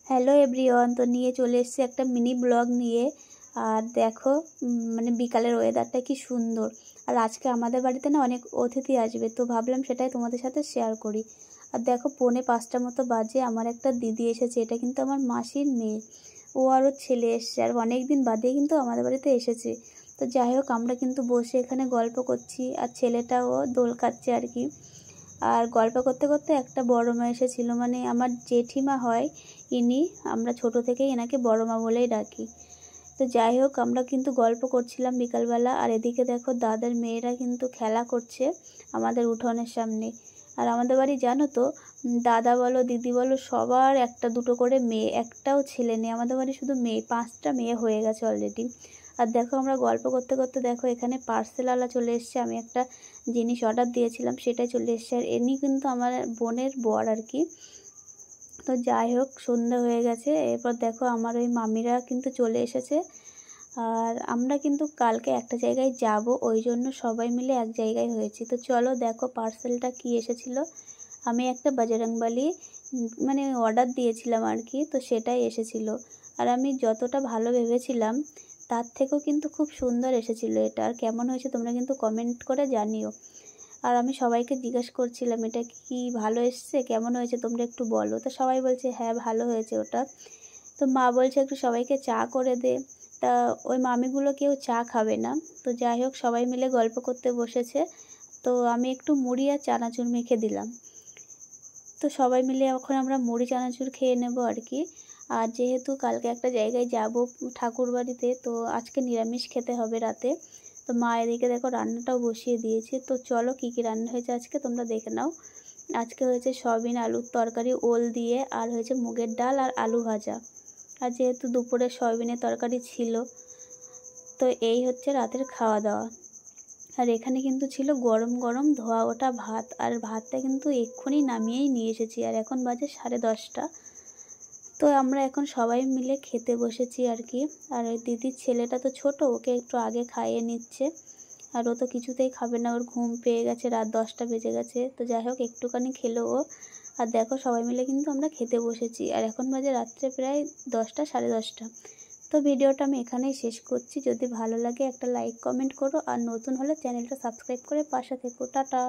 Hello everyone, তো নিয়ে চলে এসেছি একটা মিনি ব্লগ নিয়ে। আর দেখো মানে বিকালের ওয়েদারটা কি সুন্দর। আর আজকে আমাদের বাড়িতে না অনেক অতিথি আসবে, তো ভাবলাম সেটাই তোমাদের সাথে শেয়ার করি। আর দেখো 4:45 মতো বাজে, আমার একটা দিদি এসেছে, এটা কিন্তু আমার মাসির মেয়ে। ও আর ওর ছেলে এসছে, আর অনেক দিন বাদে কিন্তু আমাদের বাড়িতে এসেছে। তো যাই হোক, আমরা কিন্তু বসে এখানে গল্প করছি, আর ছেলেটাও দোল খাচ্ছে আর কি। আর গল্প করতে করতে একটা বড় মা এসেছিল, মানে আমার জেঠিমা হয় ইনি, আমরা ছোট থেকেই এনাকে বড় মা বলেই ডাকি। তো যাই হোক, আমরা কিন্তু গল্প করছিলাম বিকালবেলা। আর এদিকে দেখো দাদার মেয়েরা কিন্তু খেলা করছে আমাদের উঠোনের সামনে। আর আমাদের বাড়ি জানো তো, দাদা বলো দিদি বলো সবার একটা দুটো করে মেয়ে, একটাও ছেলে নেই। আমাদের বাড়ি শুধু মেয়ে, 5টা মেয়ে হয়ে গেছে অলরেডি। আর দেখো আমরা গল্প করতে করতে দেখো এখানে পার্সেলওয়ালা চলে এসছে, আমি একটা জিনিস অর্ডার দিয়েছিলাম সেটাই চলে এসছে। আর এনি কিন্তু আমার বোনের বর আর কি। তো যাই হোক, সন্ধ্যা হয়ে গেছে। এরপর দেখো আমার ওই মামিরা কিন্তু চলে এসেছে। আর আমরা কিন্তু কালকে একটা জায়গায় যাব, ওই জন্য সবাই মিলে এক জায়গায় হয়েছি। তো চলো দেখো পার্সেলটা কি এসেছিল। আমি একটা বজরংবলী মানে অর্ডার দিয়েছিলাম আর কি, তো সেটাই এসেছিল। আর আমি যতটা ভালো ভেবেছিলাম তার থেকেও কিন্তু খুব সুন্দর এসেছিল এটা। আর কেমন হয়েছে তোমরা কিন্তু কমেন্ট করে জানিও। আর আমি সবাইকে জিজ্ঞেস করছিলাম এটা কি ভালো এসছে, কেমন হয়েছে তোমরা একটু বলো। তো সবাই বলছে হ্যাঁ ভালো হয়েছে ওটা। তো মা বলছে একটু সবাইকে চা করে দে। তা ওই মামিগুলো কেউ চা খাবে না। তো যাই হোক, সবাই মিলে গল্প করতে বসেছে। তো আমি একটু মুড়ি আর চানাচুর মেখে দিলাম। তো সবাই মিলে এখন আমরা মুড়ি চানাচুর খেয়ে নেব আর কি। আর যেহেতু কালকে একটা জায়গায় যাব ঠাকুর বাড়িতে, তো আজকে নিরামিষ খেতে হবে রাতে। তো মা এদিকে দেখো রান্নাটাও বসিয়ে দিয়েছে। তো চলো কী কী রান্না হয়েছে আজকে তোমরা দেখে নাও। আজকে হয়েছে সয়াবিন আলুর তরকারি ওল দিয়ে, আর হয়েছে মুগের ডাল আর আলু ভাজা। আর যেহেতু দুপুরে সয়াবিনের তরকারি ছিল, তো এই হচ্ছে রাতের খাওয়া দাওয়া। আর এখানে কিন্তু ছিল গরম গরম ধোয়া ওঠা ভাত, আর ভাতটা কিন্তু এক্ষুনি নামিয়েই নিয়ে এসেছি। আর এখন বাজে 10:30। তো আমরা এখন সবাই মিলে খেতে বসেছি আর কি। আর ওই দিদির ছেলেটা তো ছোট, ওকে একটু আগে খাইয়ে নিচ্ছে। আর ও তো কিছুতেই খাবে না, ওর ঘুম পেয়ে গেছে, রাত 10টা বেজে গেছে। তো যাই হোক একটুখানি খেলো ও। আর দেখো সবাই মিলে কিন্তু আমরা খেতে বসেছি। আর এখন বাজে রাত্রে প্রায় 10টা 10:30। তো ভিডিওটা আমি এখানেই শেষ করছি। যদি ভালো লাগে একটা লাইক কমেন্ট করো, আর নতুন হলে চ্যানেলটা সাবস্ক্রাইব করে পাশে থেকো। টাটা।